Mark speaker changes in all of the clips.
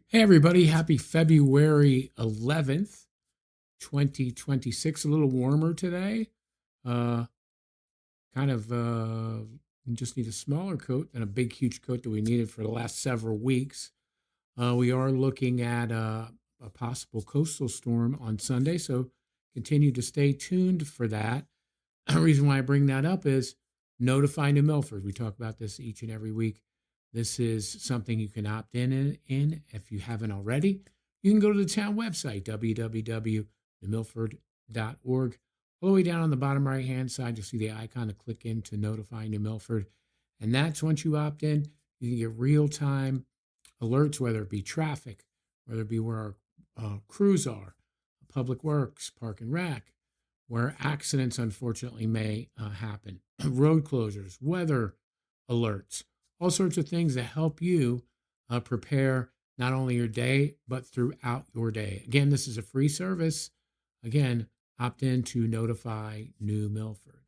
Speaker 1: Hey, everybody. Happy February 11th, 2026. A little warmer today. Uh, kind of you just need a smaller coat than a big, huge coat that we needed for the last several weeks. We are looking at a possible coastal storm on Sunday, so continue to stay tuned for that. The reason why I bring that up is notify New Milford. We talk about this each and every week. This is something you can opt in if you haven't already. You can go to the town website, www.newmilford.org. All the way down on the bottom right hand side, you'll see the icon to click in to notify New Milford. And that's once you opt in, you can get real time alerts, whether it be traffic, whether it be where our crews are, public works, park and rec, where accidents unfortunately may happen, road closures, weather alerts, all sorts of things that help you prepare not only your day, but throughout your day. Again, this is a free service. Again, opt in to notify New Milford.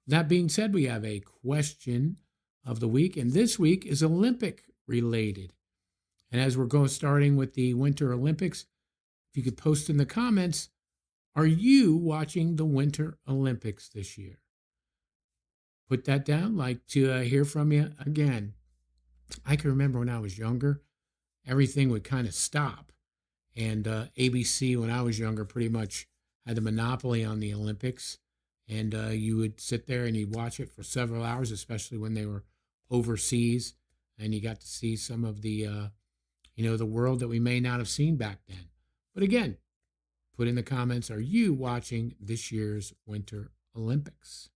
Speaker 1: That being said, we have a question of the week, and this week is Olympic related. And as we're starting with the Winter Olympics, if you could post in the comments, are you watching the Winter Olympics this year? Put that down. Like to hear from you again. I can remember when I was younger, everything would kind of stop. And ABC, when I was younger, pretty much had the monopoly on the Olympics. And you would sit there and you'd watch it for several hours, especially when they were overseas. And you got to see some of the, the world that we may not have seen back then. But again, put in the comments, are you watching this year's Winter Olympics?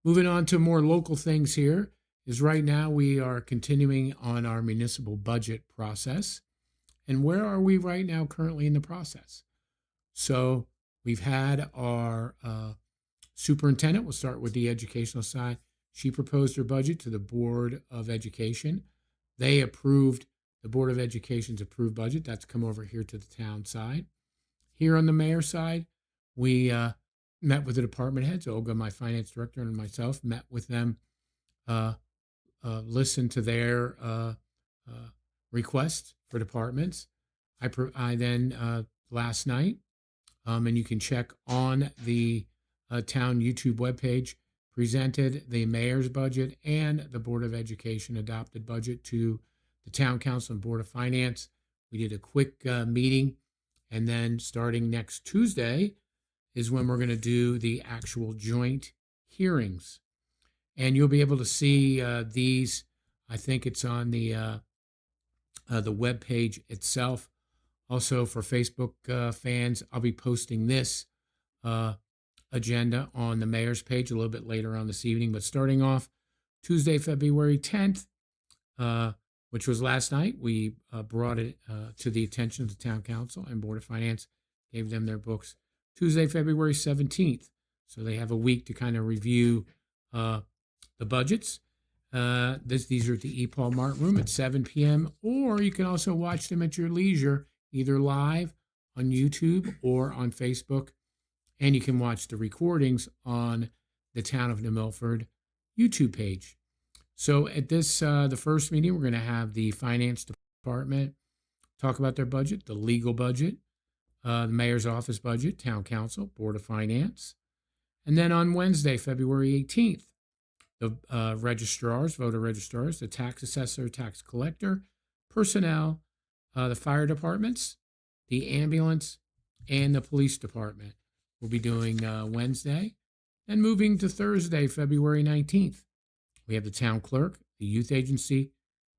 Speaker 1: Moving on to more local things here is right now we are continuing on our municipal budget process. And where are we right now currently in the process? So we've had our superintendent, we'll start with the educational side. She proposed her budget to the Board of Education. They approved, the Board of Education's approved budget. That's come over here to the town side. Here on the mayor side, we met with the department heads. Olga, my finance director, and myself met with them, listened to their requests for departments. I then, last night, and you can check on the town YouTube webpage, presented the mayor's budget and the Board of Education adopted budget to the town council and Board of Finance. We did a quick meeting, and then starting next Tuesday is when we're going to do the actual joint hearings. And you'll be able to see these. I think it's on the web page itself. Also for Facebook fans, I'll be posting this agenda on the mayor's page a little bit later on this evening. But starting off Tuesday, February 10th, which was last night, we brought it to the attention of the town council and Board of Finance, gave them their books. Tuesday, February 17th. So they have a week to kind of review the budgets. These are at the E. Paul Martin Room at 7 p.m. Or you can also watch them at your leisure, either live on YouTube or on Facebook. And you can watch the recordings on the Town of New Milford YouTube page. So at this, the first meeting, we're going to have the finance department talk about their budget, the legal budget, the mayor's office budget, town council, Board of Finance. And then on Wednesday, February 18th, the registrars, voter registrars, the tax assessor, tax collector, personnel, the fire departments, the ambulance, and the police department will be doing Wednesday. And moving to Thursday, February 19th, we have the town clerk, the youth agency,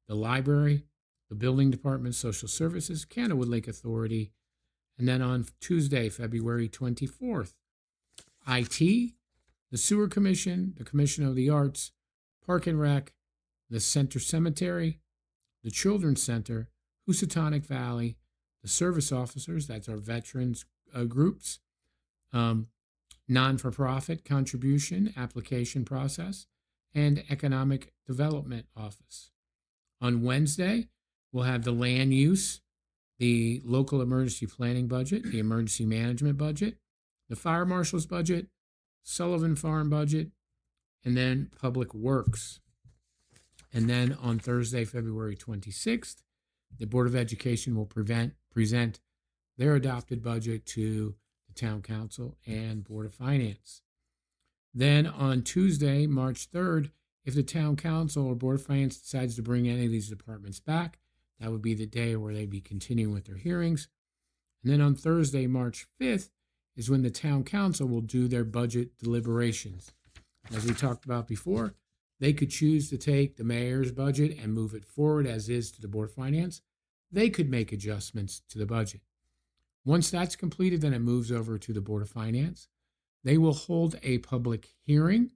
Speaker 1: the library, the building department, social services, Canada Lake Authority. And then on Tuesday, February 24th, IT, the Sewer Commission, the Commission of the Arts, Park and Rec, the Center Cemetery, the Children's Center, Housatonic Valley, the service officers, that's our veterans groups, non-for-profit contribution application process, and Economic Development Office. On Wednesday, we'll have the land use, the local emergency planning budget, the emergency management budget, the fire marshal's budget, Sullivan Farm budget, and then public works. And then on Thursday, February 26th, the Board of Education will present their adopted budget to the Town Council and Board of Finance. Then on Tuesday, March 3rd, if the Town Council or Board of Finance decides to bring any of these departments back, that would be the day where they'd be continuing with their hearings. And then on Thursday, March 5th, is when the Town Council will do their budget deliberations. As we talked about before, they could choose to take the mayor's budget and move it forward as is to the Board of Finance. They could make adjustments to the budget. Once that's completed, then it moves over to the Board of Finance. They will hold a public hearing,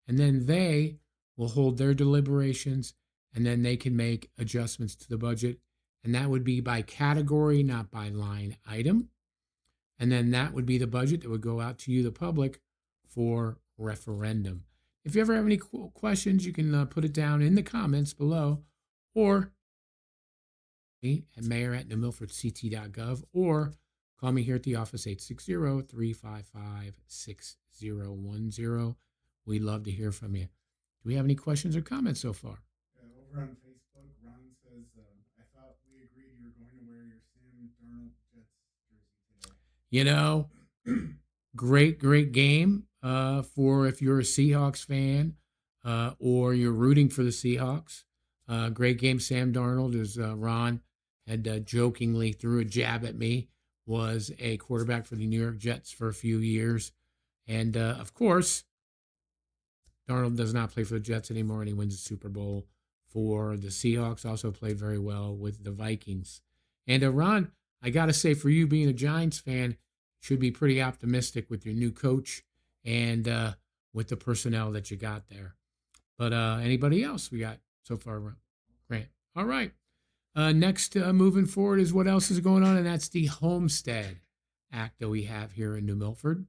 Speaker 1: and then they will hold their deliberations, and then they can make adjustments to the budget. And that would be by category, not by line item. And then that would be the budget that would go out to you, the public, for referendum. If you ever have any questions, you can put it down in the comments below, or at mayor@newmilfordct.gov, or call me here at the office, 860-355-6010. We'd love to hear from you. Do we have any questions or comments so far?
Speaker 2: Over on Facebook, Ron says, I thought we agreed you were going to wear your Sam Darnold Jets jersey today.
Speaker 1: You know, great game for if you're a Seahawks fan or you're rooting for the Seahawks. Great game. Sam Darnold, as Ron had jokingly threw a jab at me, was a quarterback for the New York Jets for a few years. And of course, Darnold does not play for the Jets anymore, and he wins the Super Bowl for the Seahawks. Also played very well with the Vikings. And Ron, I got to say, for you being a Giants fan, should be pretty optimistic with your new coach and with the personnel that you got there. But anybody else we got so far? Grant. All right. Next, moving forward, is what else is going on, and that's the Homestead Act that we have here in New Milford.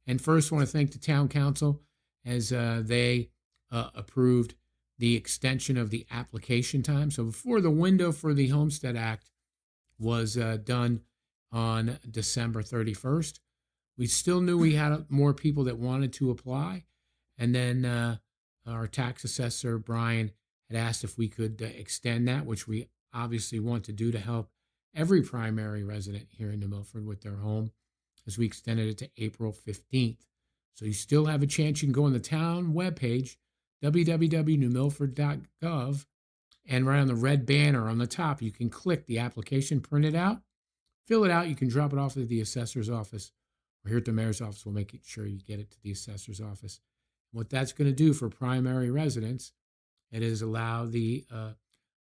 Speaker 1: And first, I want to thank the Town Council as they approved the extension of the application time. So before, the window for the Homestead Act was done on December 31st. We still knew we had more people that wanted to apply. And then our tax assessor, Brian, had asked if we could extend that, which we obviously want to do to help every primary resident here in New Milford with their home, as we extended it to April 15th. So you still have a chance. You can go on the town webpage, www.newmilford.gov, and right on the red banner on the top, you can click the application, print it out, fill it out. You can drop it off at the assessor's office, or here at the mayor's office. We'll make sure you get it to the assessor's office. What that's going to do for primary residents, it is allow the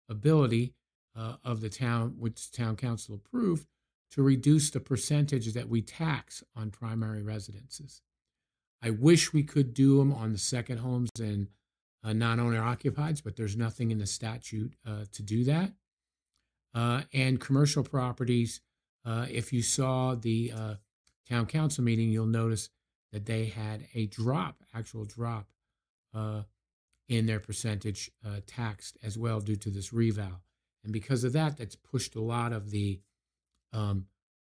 Speaker 1: ability of the town, which town council approved, to reduce the percentage that we tax on primary residences. I wish we could do them on the second homes and non-owner occupieds, but there's nothing in the statute to do that. And commercial properties, if you saw the town council meeting, you'll notice that they had a actual drop in their percentage taxed as well due to this reval. And because of that, that's pushed a lot of the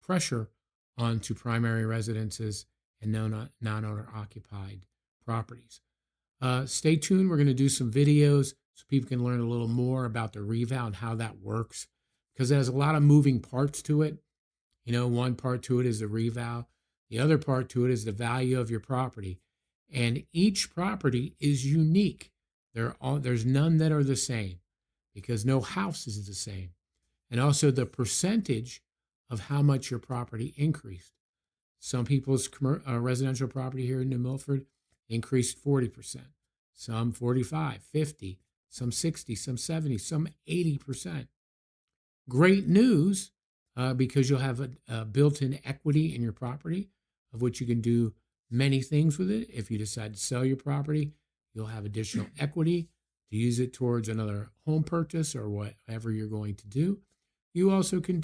Speaker 1: pressure onto primary residences and non-owner occupied properties. Stay tuned. We're going to do some videos so people can learn a little more about the reval and how that works, because there's a lot of moving parts to it. You know, one part to it is the reval. The other part to it is the value of your property. And each property is unique. There's none that are the same, because no house is the same. And also the percentage of how much your property increased. Some people's residential property here in New Milford increased 40%, some 45, 50, some 60, some 70, some 80%. Great news, because you'll have a built-in equity in your property, of which you can do many things with it. If you decide to sell your property, you'll have additional equity to use it towards another home purchase or whatever you're going to do. You also can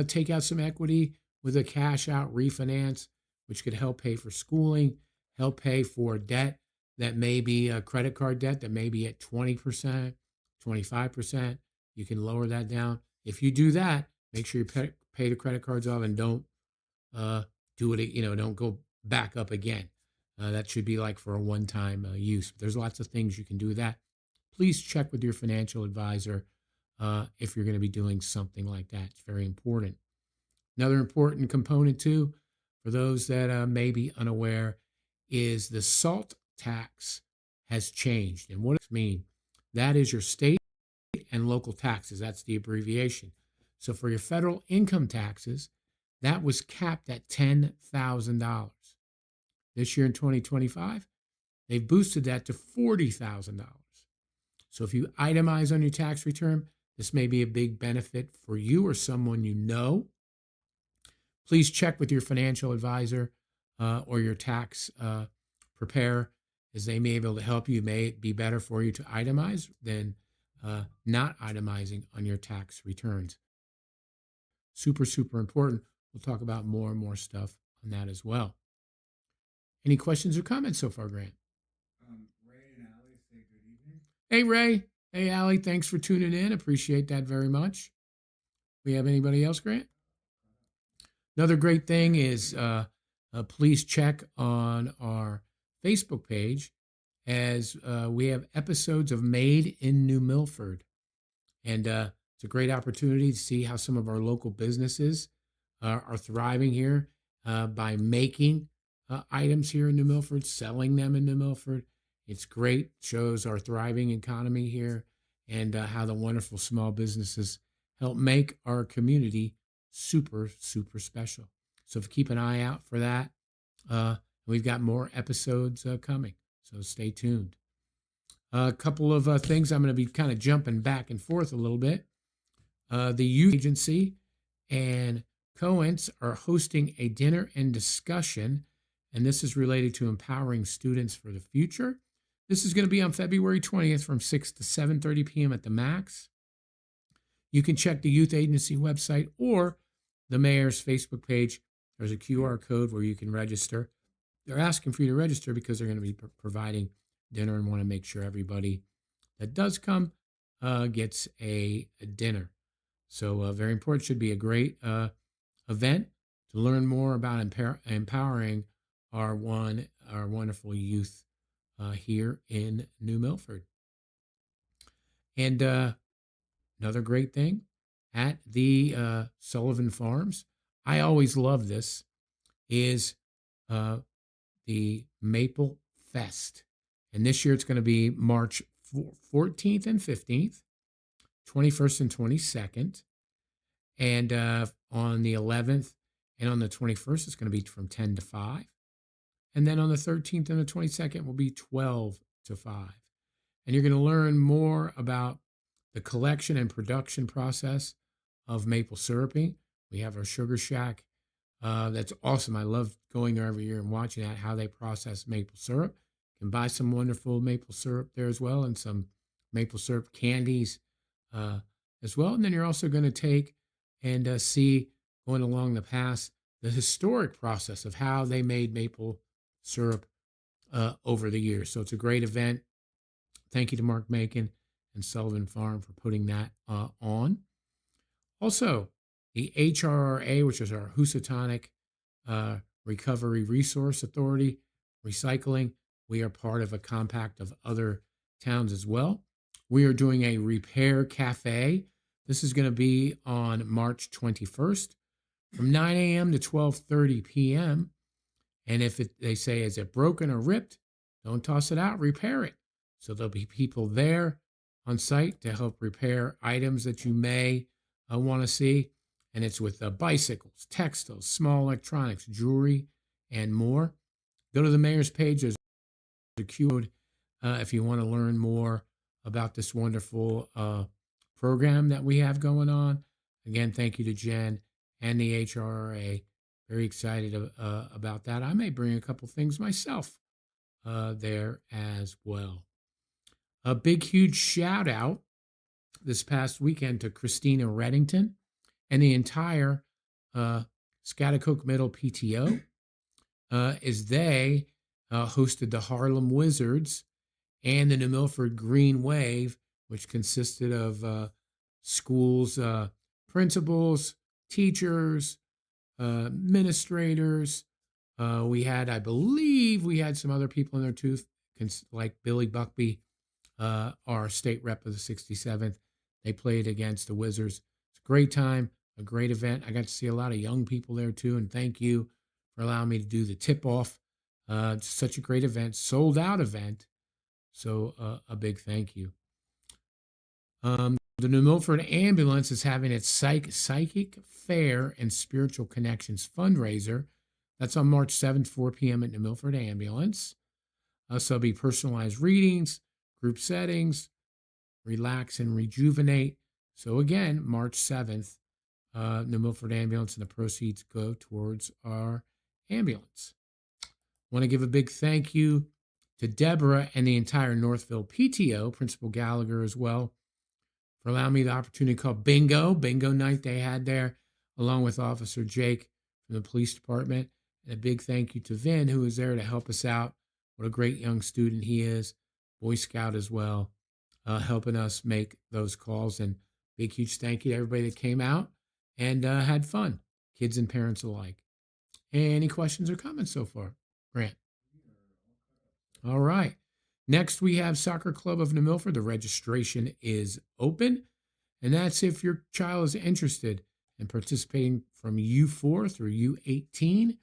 Speaker 1: take out some equity with a cash out refinance, which could help pay for schooling, help pay for debt that may be a credit card debt that may be at 20%, 25%. You can lower that down. If you do that, make sure you pay the credit cards off and don't do it, don't go back up again. That should be like for a one-time use. There's lots of things you can do with that. Please check with your financial advisor if you're going to be doing something like that. It's very important. Another important component, too, for those that may be unaware, is the SALT tax has changed. And what does it mean? That is your state and local taxes. That's the abbreviation. So for your federal income taxes, that was capped at $10,000. This year in 2025, they've boosted that to $40,000. So if you itemize on your tax return, this may be a big benefit for you or someone you know. Please check with your financial advisor or your tax preparer, as they may be able to help you. It may be better for you to itemize than not itemizing on your tax returns. Super, super important. We'll talk about more and more stuff on that as well. Any questions or comments so far, Grant?
Speaker 2: Ray and Allie say good evening.
Speaker 1: Hey, Ray. Hey, Allie. Thanks for tuning in. Appreciate that very much. We have anybody else, Grant? Another great thing is please check on our Facebook page, as we have episodes of Made in New Milford. And it's a great opportunity to see how some of our local businesses are thriving here by making items here in New Milford, selling them in New Milford. It's great, shows our thriving economy here and how the wonderful small businesses help make our community super, super special. So if you keep an eye out for that, we've got more episodes coming. So stay tuned. A couple of things I'm going to be kind of jumping back and forth a little bit. The youth agency and Coens are hosting a dinner and discussion, and this is related to empowering students for the future. This is going to be on February 20th from 6 to 7:30 p.m. at the Max. You can check the youth agency website or the mayor's Facebook page. There's a QR code where you can register. They're asking for you to register because they're going to be providing dinner and want to make sure everybody that does come gets a dinner. So very important. Should be a great event to learn more about empowering our wonderful youth here in New Milford. And another great thing at the Sullivan Farms, I always love this, is the Maple Fest. And this year it's going to be March 14th and 15th, 21st and 22nd. And on the 11th and on the 21st, it's going to be from 10 to 5. And then on the 13th and the 22nd will be 12 to 5. And you're going to learn more about the collection and production process of maple syruping. We have our sugar shack. That's awesome. I love going there every year and watching that, how they process maple syrup. You can buy some wonderful maple syrup there as well, and some maple syrup candies as well. And then you're also going to take and see, going along the path, the historic process of how they made maple syrup over the years. So it's a great event. Thank you to Mark Macon and Sullivan Farm for putting that on. Also, the HRRA, which is our Housatonic Recovery Resource Authority, recycling. We are part of a compact of other towns as well. We are doing a repair cafe. This is going to be on March 21st from 9 a.m. to 12:30 p.m. And if they say, is it broken or ripped, don't toss it out, repair it. So there'll be people there on site to help repair items that you may want to see. And it's with bicycles, textiles, small electronics, jewelry, and more. Go to the mayor's page. There's a QR code if you want to learn more about this wonderful program that we have going on. Again, thank you to Jen and the HRRA. Very excited about that. I may bring a couple things myself there as well. A big, huge shout out this past weekend to Christina Reddington and the entire Scotticoke Middle PTO, as they hosted the Harlem Wizards and the New Milford Green Wave, which consisted of schools, principals, teachers, administrators. I believe we had some other people in there too, like Billy Buckby, our state rep of the 67th, They played against the Wizards. It's a great time, a great event. I got to see a lot of young people there too, and thank you for allowing me to do the tip off. It's such a great event, sold out event. So a big thank you. The New Milford Ambulance is having its Psychic Fair and Spiritual Connections fundraiser. That's on March 7th, 4 p.m. at New Milford Ambulance. So there'll be personalized readings, group settings, relax and rejuvenate. So again, March 7th, New Milford Ambulance, and the proceeds go towards our ambulance. Want to give a big thank you to Deborah and the entire Northville PTO, Principal Gallagher as well, for allowing me the opportunity to call bingo night they had there, along with Officer Jake from the police department. And a big thank you to Vin, who was there to help us out. What a great young student he is, Boy Scout as well, helping us make those calls. And big, huge thank you to everybody that came out and had fun, kids and parents alike. Any questions or comments so far, Grant? All right. Next, we have Soccer Club of New Milford. The registration is open, and that's if your child is interested in participating from U4 through U18.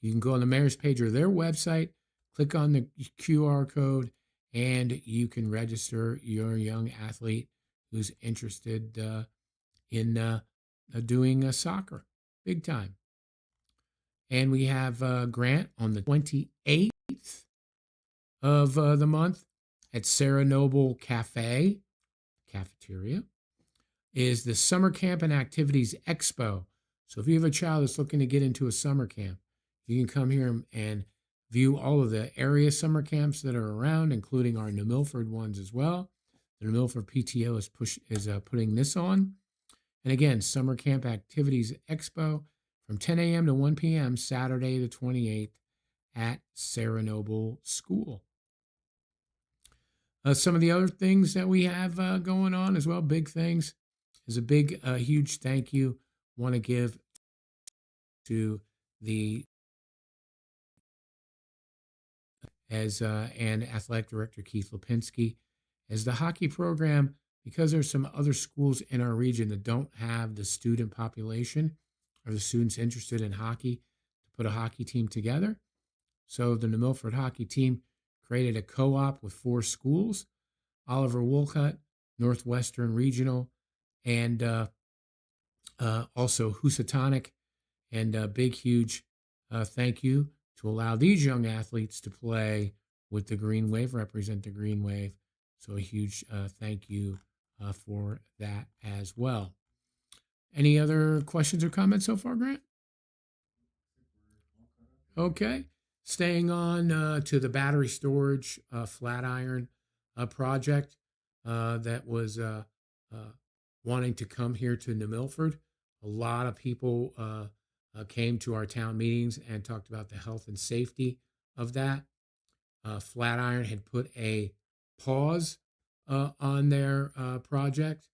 Speaker 1: You can go on the mayor's page or their website, click on the QR code, and you can register your young athlete who's interested in doing soccer, big time. And we have Grant on the 28th of the month at Sarah Noble Cafeteria is the Summer Camp and Activities Expo. So if you have a child that's looking to get into a summer camp, you can come here and view all of the area summer camps that are around, including our New Milford ones as well. The New Milford PTO is putting this on. And again, Summer Camp Activities Expo from 10 a.m. to 1 p.m. Saturday the 28th at Sarah Noble School. Some of the other things that we have going on as well, big things, is a big, huge thank you want to give to the and athletic director Keith Lipinski as the hockey program, because there's some other schools in our region that don't have the student population or the students interested in hockey to put a hockey team together. So the New Milford hockey team created a co-op with 4 schools: Oliver Wolcott, Northwestern Regional, and also Housatonic. And a big, huge thank you to allow these young athletes to play with the Green Wave, represent the Green Wave. So a huge thank you for that as well. Any other questions or comments so far, Grant? Okay. Staying on to the battery storage Flatiron project that was wanting to come here to New Milford. A lot of people came to our town meetings and talked about the health and safety of that. Flatiron had put a pause on their project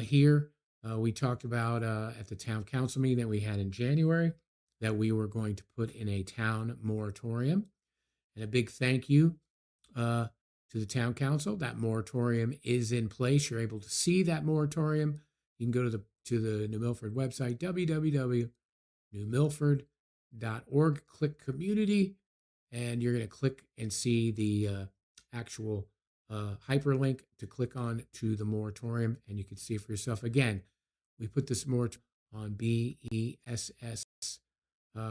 Speaker 1: here. We talked about at the town council meeting that we had in January that we were going to put in a town moratorium. And a big thank you to the town council. That moratorium is in place. You're able to see that moratorium. You can go to the New Milford website, www.newmilford.org, click community, and you're going to click and see the actual hyperlink to click on to the moratorium, and you can see it for yourself. Again, we put this moratorium on BESS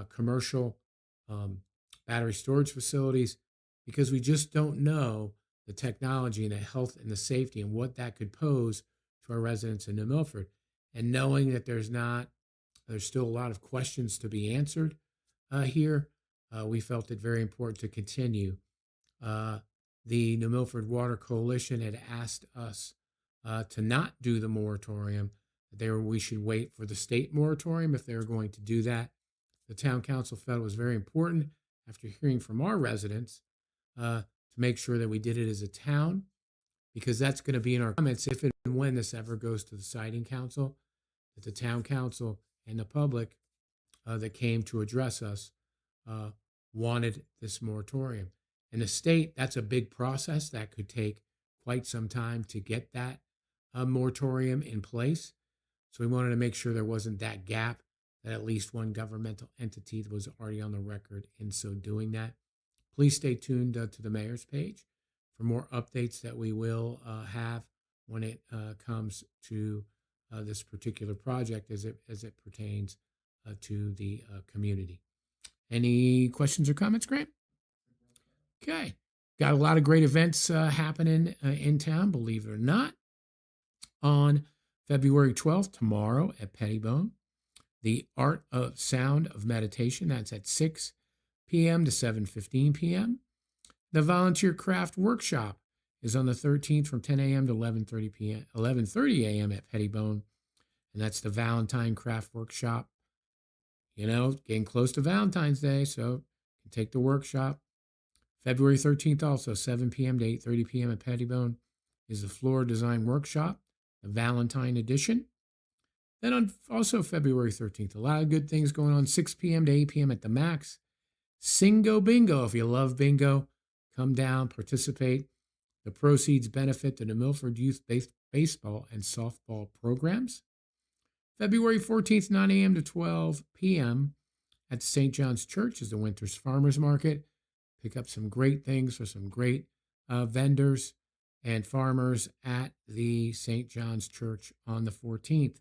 Speaker 1: commercial battery storage facilities because we just don't know the technology and the health and the safety and what that could pose to our residents in New Milford. And knowing that there's still a lot of questions to be answered here, we felt it very important to continue. The New Milford Water Coalition had asked us to not do the moratorium. We should wait for the state moratorium if they were going to do that. The town council felt it was very important, after hearing from our residents, to make sure that we did it as a town, because that's going to be in our comments if and when this ever goes to the siting council, that the town council and the public that came to address us wanted this moratorium. And the state, that's a big process that could take quite some time to get that moratorium in place. So we wanted to make sure there wasn't that gap, that at least one governmental entity was already on the record in so doing that. Please stay tuned to the mayor's page for more updates that we will have when it comes to this particular project as it pertains to the community. Any questions or comments, Grant? Okay. Got a lot of great events happening in town, believe it or not. On February 12th, tomorrow at Pettibone, the Art of Sound of Meditation, that's at 6 p.m. to 7:15 p.m. The Volunteer Craft Workshop is on the 13th from 10 a.m. to 11:30 p.m. 11:30 a.m. at Pettibone, and that's the Valentine Craft Workshop. You know, getting close to Valentine's Day, so you can take the workshop. February 13th, also 7 p.m. to 8:30 p.m. at Pettibone, is the Floor Design Workshop, the Valentine Edition. Then on also February 13th, a lot of good things going on, 6 p.m. to 8 p.m. at the Max. Singo Bingo. If you love bingo, come down, participate. The proceeds benefit to the Milford Youth Baseball and Softball programs. February 14th, 9 a.m. to 12 p.m. at the St. John's Church is the Winter's Farmers Market. Pick up some great things for some great vendors and farmers at the St. John's Church on the 14th.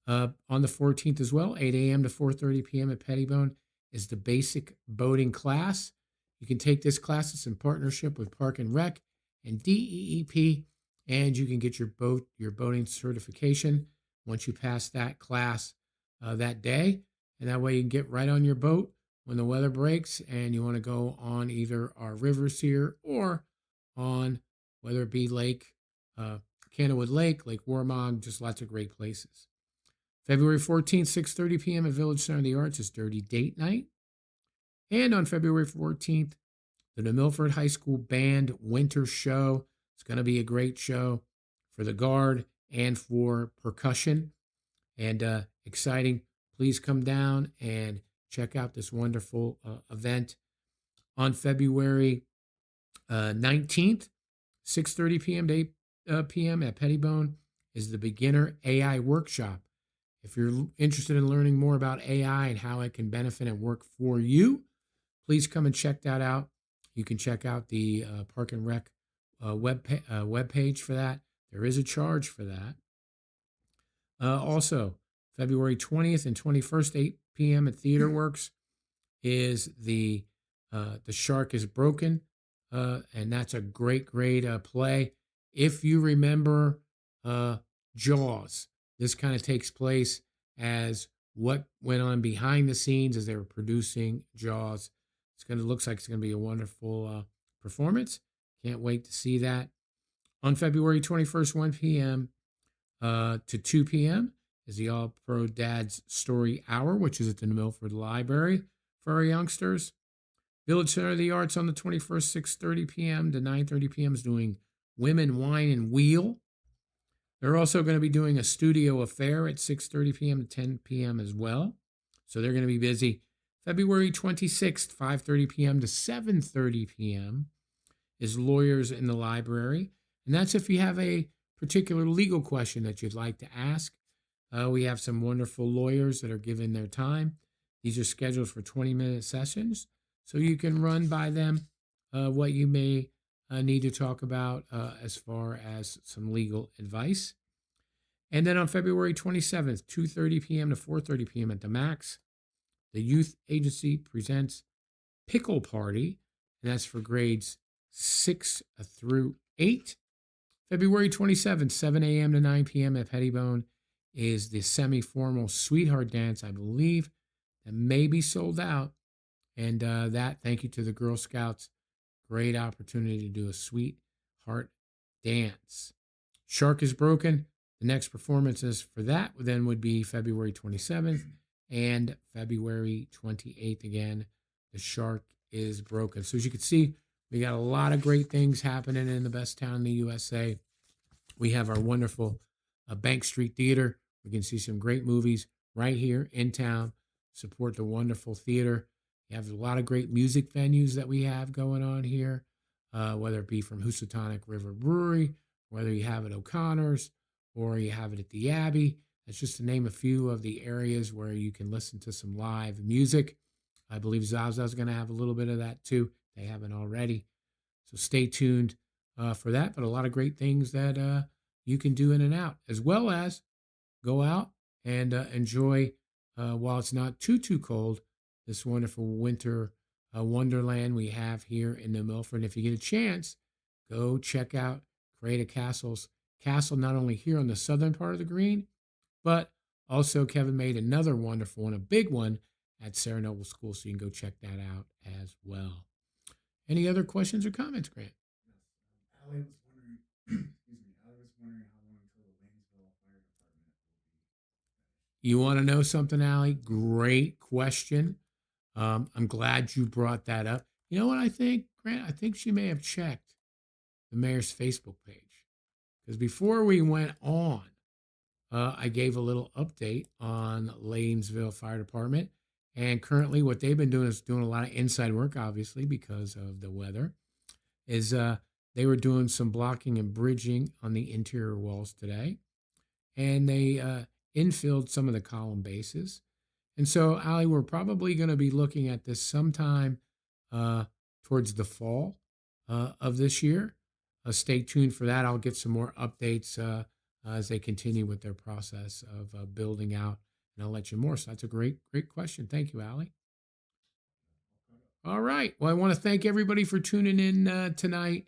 Speaker 1: On the 14th as well, 8 a.m. to 4:30 p.m. at Pettibone is the basic boating class. You can take this class. It's in partnership with Park and Rec and DEEP, and you can get your boating certification once you pass that class that day. And that way you can get right on your boat when the weather breaks and you want to go on either our rivers here or on whether it be Lake Candlewood Lake, Lake Warmog, just lots of great places. February 14th, 6:30 p.m. at Village Center of the Arts is Dirty Date Night. And on February 14th, the New Milford High School Band Winter Show. It's going to be a great show for the guard and for percussion. And exciting. Please come down and check out this wonderful event. On February 19th, 6:30 p.m. to 8 p.m. at Pettibone is the Beginner AI Workshop. If you're interested in learning more about AI and how it can benefit and work for you, please come and check that out. You can check out the Park and Rec web page for that. There is a charge for that. Also, February 20th and 21st, 8 p.m. at Theater Works is the Shark is Broken, and that's a great play. If you remember Jaws, this kind of takes place as what went on behind the scenes as they were producing Jaws. Looks like it's gonna be a wonderful performance. Can't wait to see that. On February 21st, 1 p.m. To 2 p.m. is the All Pro Dad's Story Hour, which is at the Milford Library for our youngsters. Village Center of the Arts on the 21st, 6:30 p.m. to 9:30 p.m. is doing Women, Wine, and Wheel. They're also going to be doing a studio affair at 6:30 p.m. to 10 p.m. as well. So they're going to be busy. February 26th, 5:30 p.m. to 7:30 p.m. is Lawyers in the Library. And that's if you have a particular legal question that you'd like to ask. We have some wonderful lawyers that are giving their time. These are scheduled for 20-minute sessions. So you can run by them what you may need to talk about as far as some legal advice. And then on February 27th, 2:30 p.m. to 4:30 p.m. at the Max, the Youth Agency presents Pickle Party, and that's for grades 6 through 8. February 27th, 7 a.m. to 9 p.m. at Pettibone is the semi-formal Sweetheart Dance. I believe that may be sold out. And thank you to the Girl Scouts. Great opportunity to do a sweetheart dance. Shark is Broken. The next performances for that then would be February 27th and February 28th again. The Shark is Broken. So as you can see, we got a lot of great things happening in the best town in the USA. We have our wonderful Bank Street Theater. We can see some great movies right here in town. Support the wonderful theater. We have a lot of great music venues that we have going on here, whether it be from Housatonic River Brewery, whether you have it O'Connor's or you have it at the Abbey. That's just to name a few of the areas where you can listen to some live music. I believe Zaza's going to have a little bit of that too. They haven't already. So stay tuned for that. But a lot of great things that you can do in and out, as well as go out and enjoy, while it's not too cold, this wonderful winter wonderland we have here in New Milford. And if you get a chance, go check out Create a Castle's castle, not only here on the southern part of the green, but also Kevin made another wonderful one, a big one at Sarah Noble School. So you can go check that out as well. Any other questions or comments, Grant?
Speaker 2: Yes. Allie was wondering, excuse me, Allie was wondering how long until the Lanesville Fire Department will be finished.
Speaker 1: You want to know something, Allie? Great question. I'm glad you brought that up. You know what I think, Grant? I think she may have checked the mayor's Facebook page, because before we went on, I gave a little update on Lanesville Fire Department. And currently, what they've been doing is doing a lot of inside work, obviously, because of the weather. Is they were doing some blocking and bridging on the interior walls today, and they infilled some of the column bases. And so, Ali, we're probably going to be looking at this sometime uh, towards the fall of this year. Stay tuned for that. I'll get some more updates as they continue with their process of building out, and I'll let you more. So that's a great question. Thank you, Ali. All right. Well, I want to thank everybody for tuning in tonight.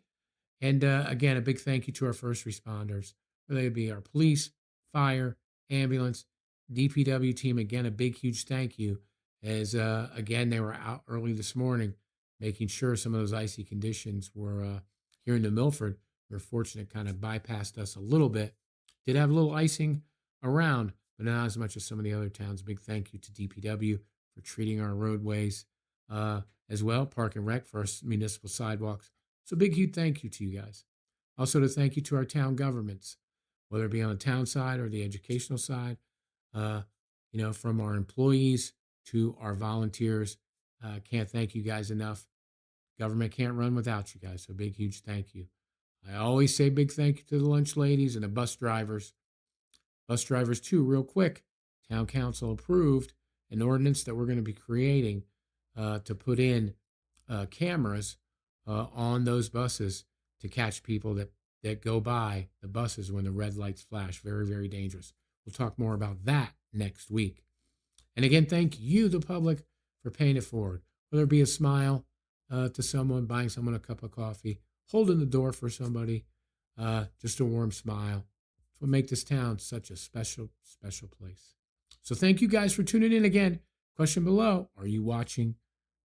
Speaker 1: And again, a big thank you to our first responders, whether they be our police, fire, ambulance, DPW team. Again, a big, huge thank you. As again, they were out early this morning, making sure some of those icy conditions were here in New Milford. We're fortunate, kind of bypassed us a little bit. Did have a little icing around, but not as much as some of the other towns. Big thank you to DPW for treating our roadways as well. Park and Rec for our municipal sidewalks. So big, huge thank you to you guys. Also to thank you to our town governments, whether it be on the town side or the educational side, from our employees to our volunteers. Can't thank you guys enough. Government can't run without you guys. So big, huge thank you. I always say big thank you to the lunch ladies and the bus drivers. Bus drivers too, real quick. Town council approved an ordinance that we're going to be creating to put in cameras on those buses to catch people that go by the buses when the red lights flash. Very, very dangerous. We'll talk more about that next week. And again, thank you, the public, for paying it forward. Whether it be a smile to someone, buying someone a cup of coffee, holding the door for somebody, just a warm smile. It's what makes this town such a special, special place. So thank you guys for tuning in again. Question below, are you watching